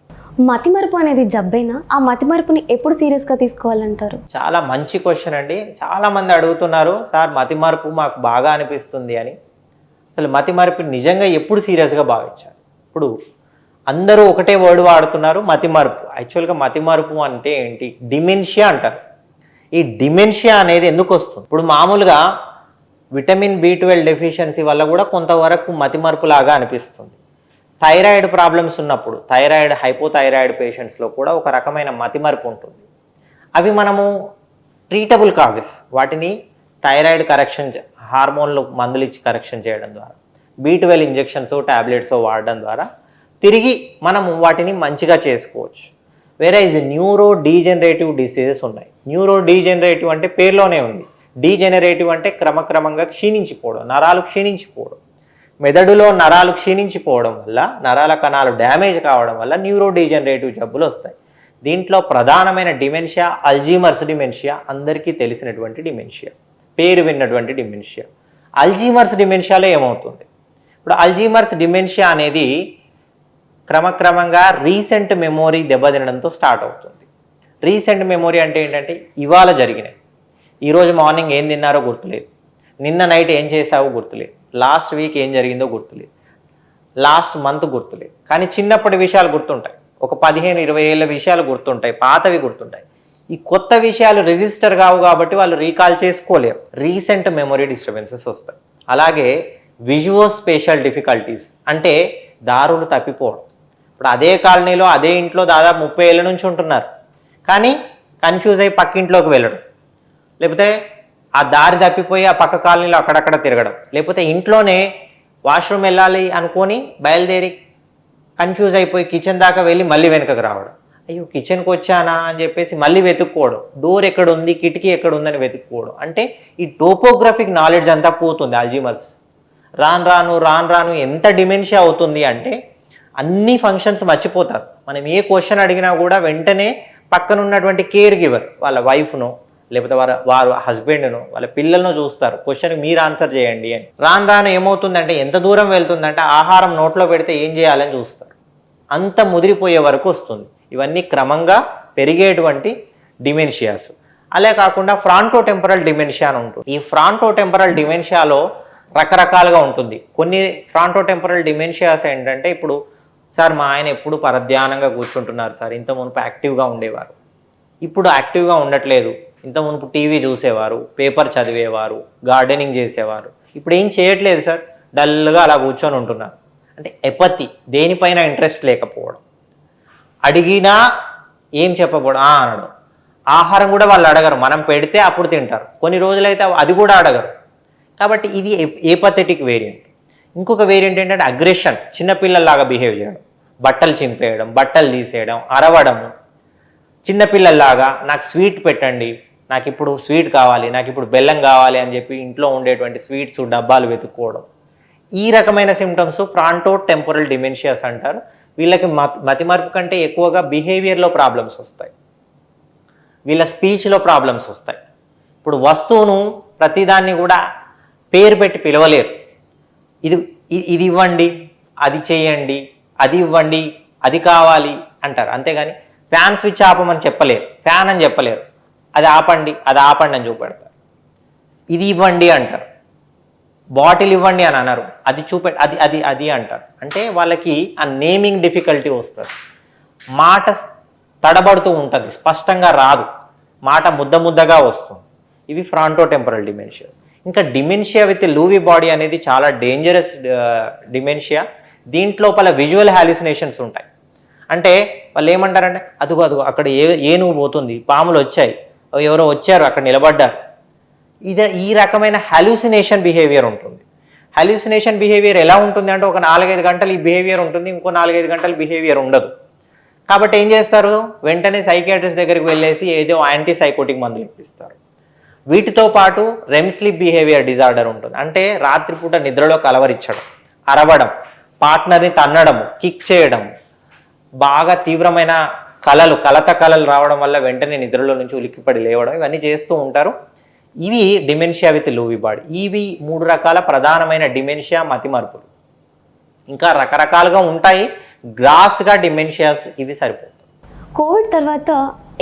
[SPEAKER 1] మతిమరుపు అనేది జబ్బైనా ఆ మతిమరుపుని ఎప్పుడు సీరియస్గా తీసుకోవాలంటారు?
[SPEAKER 2] చాలా మంచి క్వశ్చన్ అండి. చాలామంది అడుగుతున్నారు, సార్ మతిమరుపు మాకు బాగా అనిపిస్తుంది అని. అసలు మతిమరుపు నిజంగా ఎప్పుడు సీరియస్గా భావించాలి? ఇప్పుడు అందరూ ఒకటే వర్డ్ వాడుతున్నారు, మతిమరుపు. యాక్చువల్గా మతిమరుపు అంటే ఏంటి, డిమెన్షియా అంటారు. ఈ డిమెన్షియా అనేది ఎందుకు వస్తుంది? ఇప్పుడు మామూలుగా విటమిన్ B12 డెఫిషియన్సీ వల్ల కూడా కొంతవరకు మతిమరుపు లాగా అనిపిస్తుంది. థైరాయిడ్ ప్రాబ్లమ్స్ ఉన్నప్పుడు, హైపోథైరాయిడ్ పేషెంట్స్లో కూడా ఒక రకమైన మతిమరుపు ఉంటుంది. అవి మనము ట్రీటబుల్ కాజెస్. వాటిని థైరాయిడ్ కరెక్షన్, హార్మోన్లు మందులు ఇచ్చి కరెక్షన్ చేయడం ద్వారా, B12 ఇంజెక్షన్స్ ట్యాబ్లెట్స్ వాడడం ద్వారా తిరిగి మనము వాటిని మంచిగా చేసుకోవచ్చు. వేరే ఇది న్యూరో డీజనరేటివ్ డిసీజెస్ ఉన్నాయి. న్యూరో డీజనరేటివ్ అంటే పేరులోనే ఉంది, డీజనరేటివ్ అంటే క్రమక్రమంగా క్షీణించిపోవడం, నరాలు క్షీణించిపోవడం. మెదడులో నరాలు క్షీణించిపోవడం వల్ల, నరాల కణాలు డ్యామేజ్ కావడం వల్ల న్యూరో డీజనరేటివ్ జబ్బులు వస్తాయి. దీంట్లో ప్రధానమైన డిమెన్షియా అల్జీమర్స్ డిమెన్షియా, అందరికీ తెలిసినటువంటి డిమెన్షియా, పేరు విన్నటువంటి డిమెన్షియా. అల్జీమర్స్ డిమెన్షియాలో ఏమవుతుంది, ఇప్పుడు అల్జీమర్స్ డిమెన్షియా అనేది క్రమక్రమంగా రీసెంట్ మెమొరీ దెబ్బతినడంతో స్టార్ట్ అవుతుంది. రీసెంట్ మెమొరీ అంటే ఏంటంటే ఇవాళ జరిగినాయి, ఈరోజు మార్నింగ్ ఏం తిన్నారో గుర్తులేదు, నిన్న నైట్ ఏం చేసావో గుర్తులేదు, లాస్ట్ వీక్ ఏం జరిగిందో గుర్తులేదు, లాస్ట్ మంత్ గుర్తులేదు. కానీ చిన్నప్పటి విషయాలు గుర్తుంటాయి, ఒక 15-20 ఏళ్ళ విషయాలు గుర్తుంటాయి, పాతవి గుర్తుంటాయి. ఈ కొత్త విషయాలు రిజిస్టర్ కావు కాబట్టి వాళ్ళు రీకాల్ చేసుకోలేరు. రీసెంట్ మెమొరీ డిస్టర్బెన్సెస్ వస్తాయి. అలాగే విజువోస్పేషియల్ డిఫికల్టీస్ అంటే దారులు తప్పిపోవడం. ఇప్పుడు అదే కాలనీలో అదే ఇంట్లో దాదాపు 30 ఏళ్ళ నుంచి ఉంటున్నారు, కానీ కన్ఫ్యూజ్ అయ్యి పక్కింట్లోకి వెళ్ళడం, లేకపోతే ఆ దారి తప్పిపోయి ఆ పక్క కాలనీలో అక్కడక్కడ తిరగడం, లేకపోతే ఇంట్లోనే వాష్రూమ్ వెళ్ళాలి అనుకొని బయలుదేరి కన్ఫ్యూజ్ అయిపోయి కిచెన్ దాకా వెళ్ళి మళ్ళీ వెనుకకు రావడం, అయ్యో కిచెన్కి వచ్చానా అని చెప్పేసి మళ్ళీ వెతుక్కోవడం, డోర్ ఎక్కడ ఉంది, కిటికీ ఎక్కడ ఉందని వెతుక్కోవడం. అంటే ఈ టోపోగ్రఫిక్ నాలెడ్జ్ అంతా పోతుంది అల్జీమర్స్. రాను రాను ఎంత డిమెన్షియా అవుతుంది అంటే అన్ని ఫంక్షన్స్ మర్చిపోతారు. మనం ఏ క్వశ్చన్ అడిగినా కూడా వెంటనే పక్కన ఉన్నటువంటి కేర్ గివర్ వాళ్ళ వైఫ్ను లేకపోతే వారు హస్బెండ్ను వాళ్ళ పిల్లలను చూస్తారు, క్వశ్చన్ మీరు ఆన్సర్ చేయండి అని. రాను ఏమవుతుందంటే ఎంత దూరం వెళ్తుందంటే ఆహారం నోట్లో పెడితే ఏం చేయాలని చూస్తారు, అంత ముదిరిపోయే వరకు వస్తుంది. ఇవన్నీ క్రమంగా పెరిగేటువంటి డిమెన్షియాస్. అలా కాకుండా ఫ్రాంటోటెంపరల్ డిమెన్షియా అని ఉంటుంది. ఈ ఫ్రాంటోటెంపరల్ డిమెన్షియాలో రకరకాలుగా ఉంటుంది. కొన్ని ఫ్రాంటోటెంపరల్ డిమెన్షియాస్ ఏంటంటే, ఇప్పుడు సార్ మా ఆయన ఎప్పుడు పరధ్యానంగా కూర్చుంటున్నారు సార్, ఇంత మునుపు యాక్టివ్గా ఉండేవారు, ఇప్పుడు యాక్టివ్గా ఉండట్లేదు, ఇంత మునుపు టీవీ చూసేవారు, పేపర్ చదివేవారు, గార్డెనింగ్ చేసేవారు, ఇప్పుడు ఏం చేయట్లేదు సార్, డల్గా అలా కూర్చొని ఉంటున్నారు. అంటే ఎపతి, దేనిపైన ఇంట్రెస్ట్ లేకపోవడం, అడిగినా ఏం చెప్పకూడదు అనడం. ఆహారం కూడా వాళ్ళు అడగరు, మనం పెడితే అప్పుడు తింటారు, కొన్ని రోజులైతే అది కూడా అడగరు. కాబట్టి ఇది ఏపథెటిక్ వేరియంట్. ఇంకొక వేరియంట్ ఏంటంటే అగ్రెషన్, చిన్నపిల్లల్లాగా బిహేవ్ చేయడం, బట్టలు చింపేయడం, బట్టలు తీసేయడం, అరవడము, చిన్నపిల్లల్లాగా నాకు స్వీట్ పెట్టండి, నాకు ఇప్పుడు స్వీట్ కావాలి, నాకు ఇప్పుడు బెల్లం కావాలి అని చెప్పి ఇంట్లో ఉండేటువంటి స్వీట్స్ డబ్బాలు వెతుక్కోవడం. ఈ రకమైన సిమ్టమ్స్ ఫ్రాంటోటెంపరల్ డిమెన్షియాస్ అంటారు. వీళ్ళకి మతిమరుపు కంటే ఎక్కువగా బిహేవియర్లో ప్రాబ్లమ్స్ వస్తాయి, వీళ్ళ స్పీచ్లో ప్రాబ్లమ్స్ వస్తాయి. ఇప్పుడు వస్తువును ప్రతిదాన్ని కూడా పేరు పెట్టి పిలవలేరు. ఇది ఇవ్వండి, అది చేయండి, అది ఇవ్వండి, అది కావాలి అంటారు, అంతేగాని ఫ్యాన్ స్విచ్ ఆపమని చెప్పలేరు, ఫ్యాన్ అని చెప్పలేరు, అది ఆపండి అని చూపెడతారు. ఇది ఇవ్వండి అంటారు, బాటిల్ ఇవ్వండి అని అన్నారు, అది అది అంటారు. అంటే వాళ్ళకి ఆ నేమింగ్ డిఫికల్టీ వస్తుంది, మాట తడబడుతూ ఉంటుంది, స్పష్టంగా రాదు, మాట ముద్దగా వస్తుంది. ఇవి ఫ్రాంటోటెంపరల్ డిమెన్షియాస్. ఇంకా డిమెన్షియా విత్ లూవి బాడీ అనేది చాలా డేంజరస్ డిమెన్షియా. దీంట్లోపల విజువల్ హాలిసినేషన్స్ ఉంటాయి. అంటే వాళ్ళు ఏమంటారంటే అదుగో అక్కడ ఏనుగు పోతుంది, పాములు వచ్చాయి, ఎవరో వచ్చారు అక్కడ నిలబడ్డారు. ఈ రకమైన హాల్యూసినేషన్ బిహేవియర్ ఉంటుంది. హాల్యూసినేషన్ బిహేవియర్ ఎలా ఉంటుంది అంటే ఒక 4-5 గంటలు ఈ బిహేవియర్ ఉంటుంది, ఇంకో 4-5 గంటలు బిహేవియర్ ఉండదు. కాబట్టి ఏం చేస్తారు, వెంటనే సైకియాట్రిస్ట్ దగ్గరికి వెళ్ళేసి ఏదో యాంటీ సైకోటిక్ మందులు ఇప్పిస్తారు. వీటితో పాటు రెమ్ స్లీప్ బిహేవియర్ డిజార్డర్ ఉంటుంది. అంటే రాత్రిపూట నిద్రలో కలవరించడం, అరవడం, పార్ట్నర్ని తన్నడం, కిక్ చేయడం, బాగా తీవ్రమైన కలత కళలు రావడం వల్ల వెంటనే నిద్రలో నుంచి ఉలిక్కిపడి లేవడం, ఇవన్నీ చేస్తూ ఉంటారు. ఇవి డిమెన్షియా విత్ లూవి బాడీ. ఇవి 3 రకాల ప్రధానమైన డిమెన్షియా మతిమరుపులు. ఇంకా రకరకాలుగా ఉంటాయి, గ్రాస్గా డిమెన్షియాస్ ఇవి సరిపోతాయి.
[SPEAKER 1] కోవిడ్ తర్వాత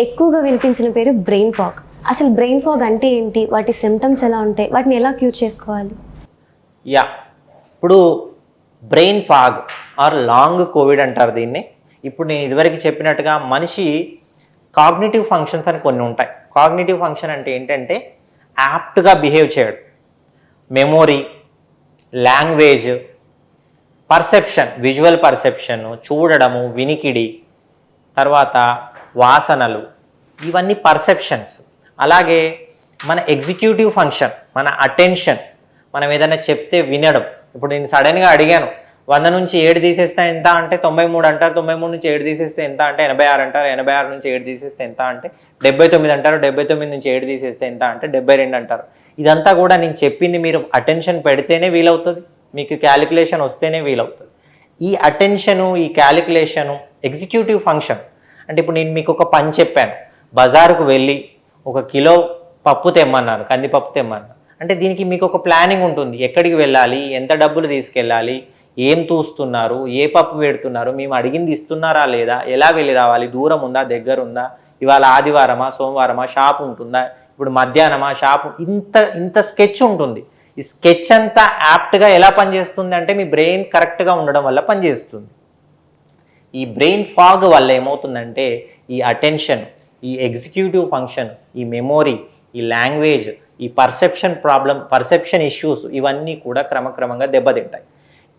[SPEAKER 1] ఎక్కువగా వినిపించిన పేరు బ్రెయిన్ ఫాగ్. అసలు బ్రెయిన్ ఫాగ్ అంటే ఏంటి, వాటి సిమ్టమ్స్ ఎలా ఉంటాయి, వాటిని ఎలా క్యూర్ చేసుకోవాలి?
[SPEAKER 2] ఇప్పుడు brain fog or long covid అంటారు దీన్ని. ఇప్పుడు నేను ఇదివరకు చెప్పినట్టుగా మనిషి కాగ్నిటివ్ ఫంక్షన్స్ అని కొన్ని ఉంటాయి. కాగ్నిటివ్ ఫంక్షన్ అంటే ఏంటంటే యాప్ట్గా బిహేవ్ చేయడం, memory, language, perception, visual perception, చూడడము, వినికిడి, తర్వాత వాసనలు, ఇవన్నీ పర్సెప్షన్స్. అలాగే మన ఎగ్జిక్యూటివ్ ఫంక్షన్, మన అటెన్షన్, మనం ఏదైనా చెప్తే వినడం. ఇప్పుడు నేను సడన్గా అడిగాను 100 నుంచి 7 తీసేస్తే ఎంత అంటే 93 అంటారు, 93 నుంచి 7 తీసేస్తే ఎంత అంటే 86 అంటారు, 86 నుంచి 7 తీసేస్తే ఎంత అంటే 79 అంటారు, 79 నుంచి 7 తీసేస్తే ఎంత అంటే 72 అంటారు. ఇదంతా కూడా నేను చెప్పింది మీరు అటెన్షన్ పెడితేనే వీలవుతుంది, మీకు క్యాలిక్యులేషన్ వస్తేనే వీలవుతుంది. ఈ అటెన్షను, ఈ క్యాలిక్యులేషను ఎగ్జిక్యూటివ్ ఫంక్షన్. అంటే ఇప్పుడు నేను మీకు ఒక పని చెప్పాను, బజారుకు వెళ్ళి 1 కిలో పప్పు తెమ్మన్నాను, కందిపప్పు తెమ్మన్నాను. అంటే దీనికి మీకు ఒక ప్లానింగ్ ఉంటుంది, ఎక్కడికి వెళ్ళాలి, ఎంత డబ్బులు తీసుకెళ్ళాలి, ఏం చూస్తున్నారు, ఏ పప్పు పెడుతున్నారు, మేము అడిగింది ఇస్తున్నారా లేదా, ఎలా వెళ్ళి రావాలి, దూరం ఉందా దగ్గర ఉందా, ఇవాళ ఆదివారమా సోమవారమా, షాప్ ఉంటుందా, ఇప్పుడు మధ్యాహ్నమా షాపు, ఇంత ఇంత స్కెచ్ ఉంటుంది. ఈ స్కెచ్ అంతా యాప్ట్గా ఎలా పనిచేస్తుంది అంటే మీ బ్రెయిన్ కరెక్ట్గా ఉండడం వల్ల పనిచేస్తుంది. ఈ బ్రెయిన్ ఫాగ్ వల్ల ఏమవుతుందంటే ఈ అటెన్షన్, ఈ ఎగ్జిక్యూటివ్ ఫంక్షన్, ఈ మెమొరీ, ఈ లాంగ్వేజ్, ఈ పర్సెప్షన్ ఇష్యూస్ ఇవన్నీ కూడా క్రమక్రమంగా దెబ్బతింటాయి.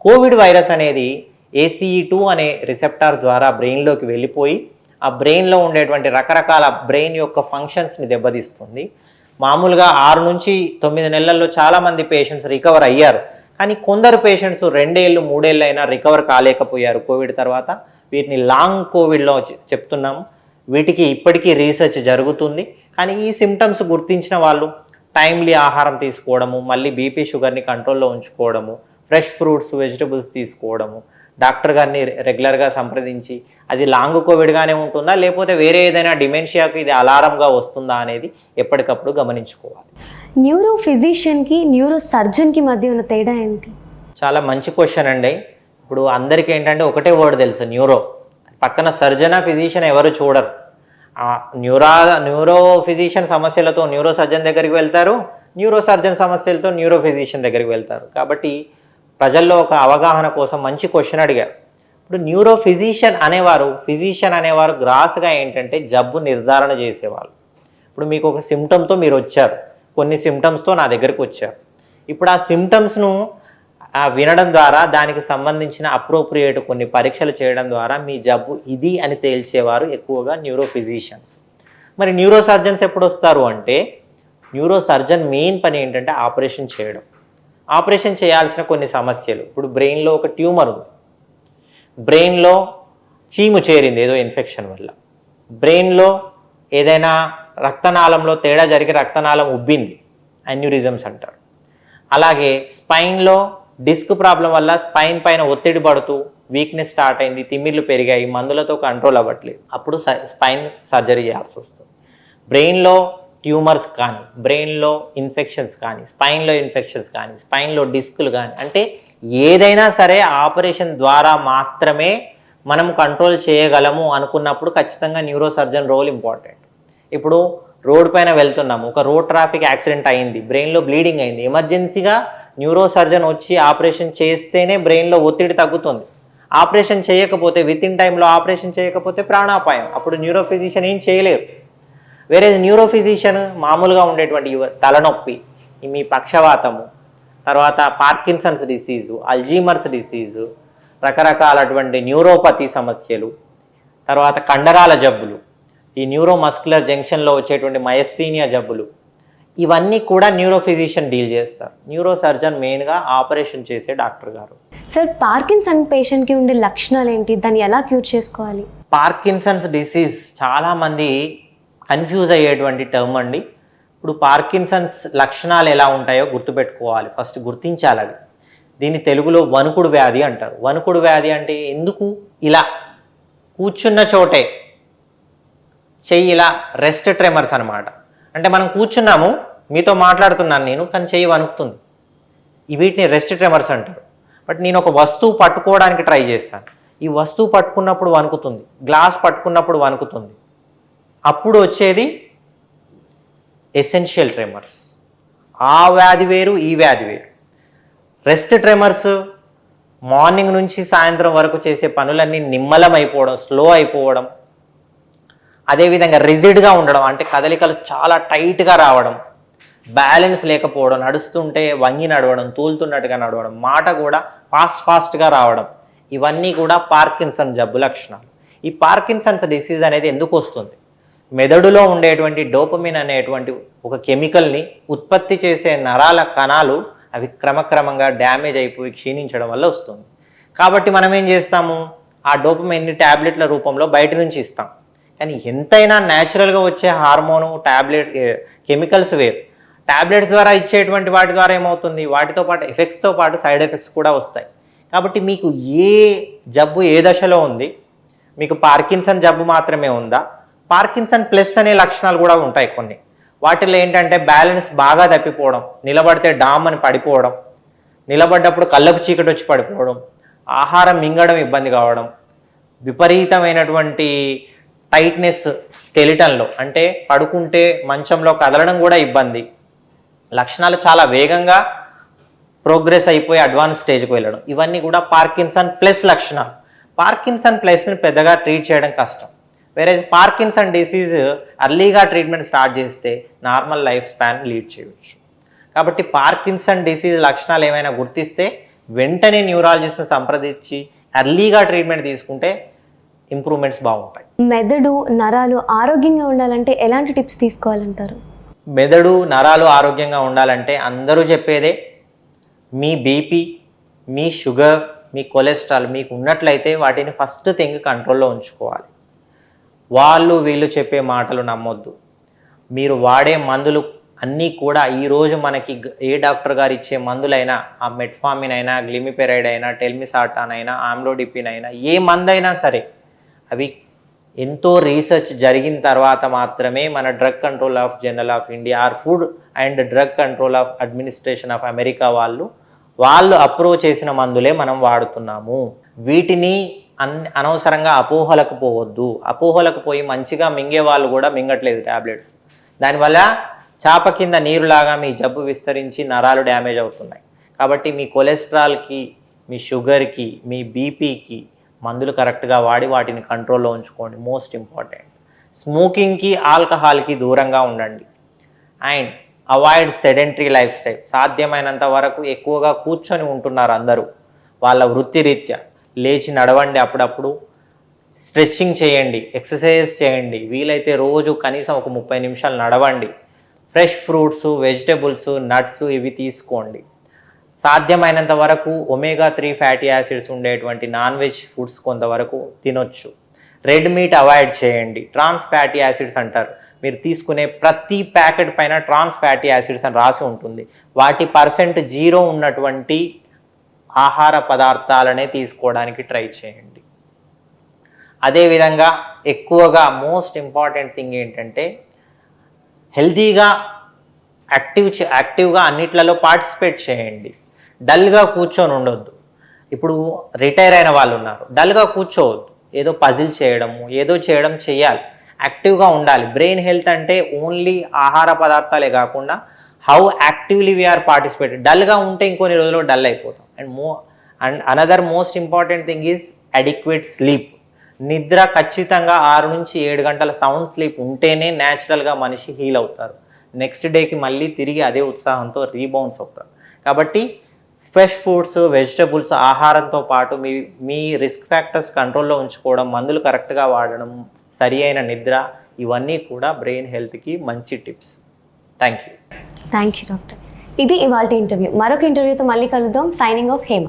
[SPEAKER 2] కోవిడ్ వైరస్ అనేది ACE2 అనే రిసెప్టార్ ద్వారా బ్రెయిన్లోకి వెళ్ళిపోయి ఆ బ్రెయిన్లో ఉండేటువంటి రకరకాల బ్రెయిన్ యొక్క ఫంక్షన్స్ని దెబ్బతీస్తుంది. మామూలుగా 6 నుంచి 9 నెలల్లో చాలామంది పేషెంట్స్ రికవర్ అయ్యారు. కానీ కొందరు పేషెంట్స్ 2 ఏళ్ళు 3 ఏళ్ళు అయినా రికవర్ కాలేకపోయారు కోవిడ్ తర్వాత. వీటిని లాంగ్ కోవిడ్లో చెప్తున్నాము. వీటికి ఇప్పటికీ రీసెర్చ్ జరుగుతుంది. కానీ ఈ సిమ్టమ్స్ గుర్తించిన వాళ్ళు టైమ్లీ ఆహారం తీసుకోవడము, మళ్ళీ బీపీ షుగర్ని కంట్రోల్లో ఉంచుకోవడము, ఫ్రెష్ ఫ్రూట్స్ వెజిటబుల్స్ తీసుకోవడము, డాక్టర్ గారిని రెగ్యులర్గా సంప్రదించి అది లాంగ్ కోవిడ్గానే ఉంటుందా లేకపోతే వేరే ఏదైనా డిమెన్షియాకి ఇది అలారంగా వస్తుందా అనేది ఎప్పటికప్పుడు గమనించుకోవాలి.
[SPEAKER 1] న్యూరో ఫిజిషియన్కి న్యూరో సర్జన్కి మధ్య ఉన్న తేడా ఏంటి?
[SPEAKER 2] చాలా మంచి క్వశ్చన్ అండి. ఇప్పుడు అందరికీ ఏంటంటే ఒకటే వర్డ్ తెలుసు, న్యూరో. పక్కన సర్జనా ఫిజిషియన్ ఎవరు చూడరు. న్యూరో ఫిజిషియన్ సమస్యలతో న్యూరో సర్జన్ దగ్గరికి వెళ్తారు, న్యూరో సర్జన్ సమస్యలతో న్యూరో ఫిజిషియన్ దగ్గరికి వెళ్తారు. కాబట్టి ప్రజల్లో ఒక అవగాహన కోసం మంచి క్వశ్చన్ అడిగారు. ఇప్పుడు న్యూరో ఫిజిషియన్ అనేవారు గ్రాస్గా ఏంటంటే జబ్బు నిర్ధారణ చేసేవాళ్ళు. ఇప్పుడు మీకు ఒక సిమ్టమ్తో మీరు వచ్చారు, కొన్ని సిమ్టమ్స్తో నా దగ్గరికి వచ్చారు. ఇప్పుడు ఆ సిమ్టమ్స్ను వినడం ద్వారా దానికి సంబంధించిన అప్రోప్రియేట్ కొన్ని పరీక్షలు చేయడం ద్వారా మీ జబ్బు ఇది అని తేల్చేవారు ఎక్కువగా న్యూరో ఫిజిషియన్స్. మరి న్యూరో సర్జన్స్ ఎప్పుడు వస్తారు అంటే, న్యూరో సర్జన్ మెయిన్ పని ఏంటంటే ఆపరేషన్ చేయడం. ఆపరేషన్ చేయాల్సిన కొన్ని సమస్యలు, ఇప్పుడు బ్రెయిన్లో ఒక ట్యూమర్ ఉంది, బ్రెయిన్లో చీము చేరింది ఏదో ఇన్ఫెక్షన్ వల్ల, బ్రెయిన్లో ఏదైనా రక్తనాళంలో తేడా జరిగి రక్తనాళం ఉబ్బింది, అన్యూరిజమ్స్ అంటారు. అలాగే స్పైన్లో డిస్క్ ప్రాబ్లం వల్ల స్పైన్ పైన ఒత్తిడి పడుతూ వీక్నెస్ స్టార్ట్ అయింది, తిమ్మిర్లు పెరిగాయి, మందులతో కంట్రోల్ అవ్వట్లేదు, అప్పుడు స్పైన్ సర్జరీ చేయాల్సి వస్తుంది. బ్రెయిన్లో ట్యూమర్స్ కానీ, బ్రెయిన్లో ఇన్ఫెక్షన్స్ కానీ, స్పైన్లో ఇన్ఫెక్షన్స్ కానీ, స్పైన్లో డిస్కులు కానీ, అంటే ఏదైనా సరే ఆపరేషన్ ద్వారా మాత్రమే మనం కంట్రోల్ చేయగలము అనుకున్నప్పుడు ఖచ్చితంగా న్యూరో సర్జన్ రోల్ ఇంపార్టెంట్. ఇప్పుడు రోడ్ పైన వెళ్తున్నాము, ఒక రోడ్ ట్రాఫిక్ యాక్సిడెంట్ అయింది, బ్రెయిన్లో బ్లీడింగ్ అయింది, ఎమర్జెన్సీగా న్యూరో సర్జన్ వచ్చి ఆపరేషన్ చేస్తేనే బ్రెయిన్లో ఒత్తిడి తగ్గుతుంది. ఆపరేషన్ చేయకపోతే, విత్ ఇన్ టైంలో ఆపరేషన్ చేయకపోతే ప్రాణాపాయం. అప్పుడు న్యూరో ఫిజిషియన్ ఏం చేయలేరు. వేరే న్యూరో ఫిజిషియన్ మామూలుగా ఉండేటువంటి తలనొప్పి, మీ పక్షవాతము, తర్వాత పార్కిన్సన్స్ డిసీజు, అల్జీమర్స్ డిసీజు, రకరకాలటువంటి న్యూరోపతి సమస్యలు, తర్వాత కండరాల జబ్బులు, ఈ న్యూరోమస్కులర్ జంక్షన్లో వచ్చేటువంటి మయస్థీనియా జబ్బులు, ఇవన్నీ కూడా న్యూరో ఫిజిషియన్ డీల్ చేస్తారు. న్యూరో సర్జన్ మెయిన్గా ఆపరేషన్ చేసే డాక్టర్ గారు.
[SPEAKER 1] సార్, పార్కిన్సన్ పేషెంట్కి ఉండే లక్షణాలు ఏంటి, దాన్ని ఎలా క్యూర్ చేసుకోవాలి?
[SPEAKER 2] పార్కిన్సన్స్ డిసీజ్ చాలామంది కన్ఫ్యూజ్ అయ్యేటువంటి టర్మ్ అండి. ఇప్పుడు పార్కిన్సన్స్ లక్షణాలు ఎలా ఉంటాయో గుర్తుపెట్టుకోవాలి, ఫస్ట్ గుర్తించాలి అవి. దీన్ని తెలుగులో వణుకుడు వ్యాధి అంటారు. వణుకుడు వ్యాధి అంటే ఎందుకు, ఇలా కూర్చున్న చోటే చెయ్యి ఇలా, రెస్ట్ ట్రెమర్స్ అనమాట. అంటే మనం కూర్చున్నాము, మీతో మాట్లాడుతున్నాను నేను, కానీ చెయ్యి వణుకుతుంది, వీటిని రెస్ట్ ట్రెమర్స్ అంటారు. బట్ నేను ఒక వస్తువు పట్టుకోవడానికి ట్రై చేస్తాను, ఈ వస్తువు పట్టుకున్నప్పుడు వణుకుతుంది, గ్లాస్ పట్టుకున్నప్పుడు వణుకుతుంది, అప్పుడు వచ్చేది ఎసెన్షియల్ ట్రెమర్స్. ఆ వ్యాధి వేరు, ఈ వ్యాధి వేరు. రెస్ట్ ట్రెమర్స్ మార్నింగ్ నుంచి సాయంత్రం వరకు చేసే పనులన్నీ నిమ్మలం అయిపోవడం, స్లో అయిపోవడం, అదేవిధంగా రిజిడ్గా ఉండడం, అంటే కదలికలు చాలా టైట్గా రావడం, బ్యాలెన్స్ లేకపోవడం, నడుస్తుంటే వంగి నడవడం, తూలుతున్నట్టుగా నడవడం, మాట కూడా ఫాస్ట్గా రావడం, ఇవన్నీ కూడా పార్కిన్సన్ జబ్బు లక్షణాలు. ఈ పార్కిన్సన్స్ డిసీజ్ అనేది ఎందుకు వస్తుంది? మెదడులో ఉండేటువంటి డోపమిన్ అనేటువంటి ఒక కెమికల్ని ఉత్పత్తి చేసే నరాల కణాలు అవి క్రమక్రమంగా డ్యామేజ్ అయిపోయి క్షీణించడం వల్ల వస్తుంది. కాబట్టి మనం ఏం చేస్తాము, ఆ డోపమిన్ని ట్యాబ్లెట్ల రూపంలో బయట నుంచి ఇస్తాం. కానీ ఎంతైనా న్యాచురల్గా వచ్చే హార్మోను, కెమికల్స్ వేరు. ట్యాబ్లెట్స్ ద్వారా ఇచ్చేటువంటి వాటి ద్వారా ఏమవుతుంది, వాటితో పాటు ఎఫెక్ట్స్తో పాటు సైడ్ ఎఫెక్ట్స్ కూడా వస్తాయి. కాబట్టి మీకు ఏ జబ్బు ఏ దశలో ఉంది, మీకు పార్కిన్సన్ జబ్బు మాత్రమే ఉందా, పార్కిన్సన్ ప్లస్ అనే లక్షణాలు కూడా ఉంటాయి కొన్ని. వాటిలో ఏంటంటే బ్యాలెన్స్ బాగా తప్పిపోవడం, నిలబడితే డామ్ అని పడిపోవడం, నిలబడ్డప్పుడు కళ్ళకు చీకటి వచ్చి పడిపోవడం, ఆహారం మింగడం ఇబ్బంది కావడం, విపరీతమైనటువంటి టైట్నెస్ స్కెలిటన్లో, అంటే పడుకుంటే మంచంలో కదలడం కూడా ఇబ్బంది, లక్షణాలు చాలా వేగంగా ప్రోగ్రెస్ అయిపోయి అడ్వాన్స్ స్టేజ్కి వెళ్ళడం, ఇవన్నీ కూడా పార్కిన్సన్ ప్లస్ లక్షణాలు. పార్కిన్సన్ ప్లస్ని పెద్దగా ట్రీట్ చేయడం కష్టం. వేరే పార్కిన్సన్ డిసీజ్ అర్లీగా ట్రీట్మెంట్ స్టార్ట్ చేస్తే నార్మల్ లైఫ్ స్పాన్ లీడ్ చేయవచ్చు. కాబట్టి పార్కిన్సన్ డిసీజ్ లక్షణాలు ఏమైనా గుర్తిస్తే వెంటనే న్యూరాలజిస్ట్ని సంప్రదించి అర్లీగా ట్రీట్మెంట్ తీసుకుంటే ఇంప్రూవ్మెంట్స్ బాగుంటాయి.
[SPEAKER 1] మెదడు నరాలు ఆరోగ్యంగా ఉండాలంటే ఎలాంటి టిప్స్ తీసుకోవాలంటారు?
[SPEAKER 2] మెదడు నరాలు ఆరోగ్యంగా ఉండాలంటే అందరూ చెప్పేదే, మీ బీపీ, మీ షుగర్, మీ కొలెస్ట్రాల్ మీకు ఉన్నట్లయితే వాటిని ఫస్ట్ థింగ్ కంట్రోల్లో ఉంచుకోవాలి. వీళ్ళు చెప్పే మాటలు నమ్మొద్దు. మీరు వాడే మందులు అన్నీ కూడా ఈరోజు మనకి ఏ డాక్టర్ గారు ఇచ్చే మందులైనా, ఆ మెట్ఫార్మిన్ అయినా, గ్లిమిపెరైడ్ అయినా, టెల్మిసాటాన్ అయినా, ఆమ్లోడిపిన్ అయినా, ఏ మందైనా సరే అవి ఎంతో రీసెర్చ్ జరిగిన తర్వాత మాత్రమే మన drug control of general of India or food and drug control of administration of America వాళ్ళు అప్రూవ్ చేసిన మందులే మనం వాడుతున్నాము. వీటిని అనవసరంగా అపోహలకు పోవద్దు. అపోహలకు పోయి మంచిగా మింగే వాళ్ళు కూడా మింగట్లేదు ట్యాబ్లెట్స్. దానివల్ల చాప కింద నీరులాగా మీ జబ్బు విస్తరించి నరాలు డ్యామేజ్ అవుతున్నాయి. కాబట్టి మీ కొలెస్ట్రాల్కి, మీ షుగర్కి, మీ బీపీకి మందులు కరెక్ట్గా వాడి వాటిని కంట్రోల్లో ఉంచుకోండి. Most important. స్మోకింగ్కి, ఆల్కహాల్కి దూరంగా ఉండండి. And avoid sedentary life style. సాధ్యమైనంత వరకు ఎక్కువగా కూర్చొని ఉంటున్నారు అందరూ వాళ్ళ వృత్తిరీత్యా. లేచి నడవండి, అప్పుడప్పుడు స్ట్రెచ్చింగ్ చేయండి, ఎక్సర్సైజ్ చేయండి, వీలైతే రోజు కనీసం ఒక 30 నిమిషాలు నడవండి. ఫ్రెష్ ఫ్రూట్స్, వెజిటబుల్స్, నట్స్ ఇవి తీసుకోండి. సాధ్యమైనంత వరకు ఒమేగా 3 ఫ్యాటీ యాసిడ్స్ ఉండేటువంటి నాన్ వెజ్ ఫుడ్స్ కొంతవరకు తినొచ్చు. రెడ్ మీట్ అవాయిడ్ చేయండి. ట్రాన్స్ ఫ్యాటీ యాసిడ్స్ అంటారు. మీరు తీసుకునే ప్రతి ప్యాకెట్ పైన ట్రాన్స్ ఫ్యాటీ యాసిడ్స్ అని రాసి ఉంటుంది. వాటి % 0 ఉన్నటువంటి ఆహార పదార్థాలనే తీసుకోవడానికి ట్రై చేయండి. అదేవిధంగా ఎక్కువగా మోస్ట్ ఇంపార్టెంట్ థింగ్ ఏంటంటే హెల్తీగా యాక్టివ్గా అన్నిట్లలో పార్టిసిపేట్ చేయండి. డల్గా కూర్చొని ఉండొద్దు. ఇప్పుడు రిటైర్ అయిన వాళ్ళు ఉన్నారు, డల్గా కూర్చోవద్దు. ఏదో పజిల్ చేయడము, ఏదో చేయడం చేయాలి. యాక్టివ్గా ఉండాలి. బ్రెయిన్ హెల్త్ అంటే ఓన్లీ ఆహార పదార్థాలే కాకుండా హౌ యాక్టివ్లీ వీఆర్ పార్టిసిపేట్. డల్గా ఉంటే ఇంకొన్ని రోజుల్లో డల్ అయిపోతాం. And another most important thing is adequate sleep. నిద్ర ఖచ్చితంగా 6 నుంచి 7 గంటల సౌండ్ స్లీప్ ఉంటేనే న్యాచురల్గా మనిషి హీల్ అవుతారు. నెక్స్ట్ డేకి మళ్ళీ తిరిగి అదే ఉత్సాహంతో రీబౌన్స్ అవుతారు. కాబట్టి ఫ్రెష్ ఫ్రూట్స్, వెజిటబుల్స్ ఆహారంతో పాటు మీ రిస్క్ ఫ్యాక్టర్స్ కంట్రోల్లో ఉంచుకోవడం, మందులు కరెక్ట్గా వాడడం, సరి అయిన నిద్ర, ఇవన్నీ కూడా బ్రెయిన్ హెల్త్కి మంచి టిప్స్. Thank you
[SPEAKER 1] doctor. ఇది ఇవాళ ఇంటర్వ్యూ. మరొక ఇంటర్వ్యూతో మళ్ళీ కలుద్దాం. Signing off Hema.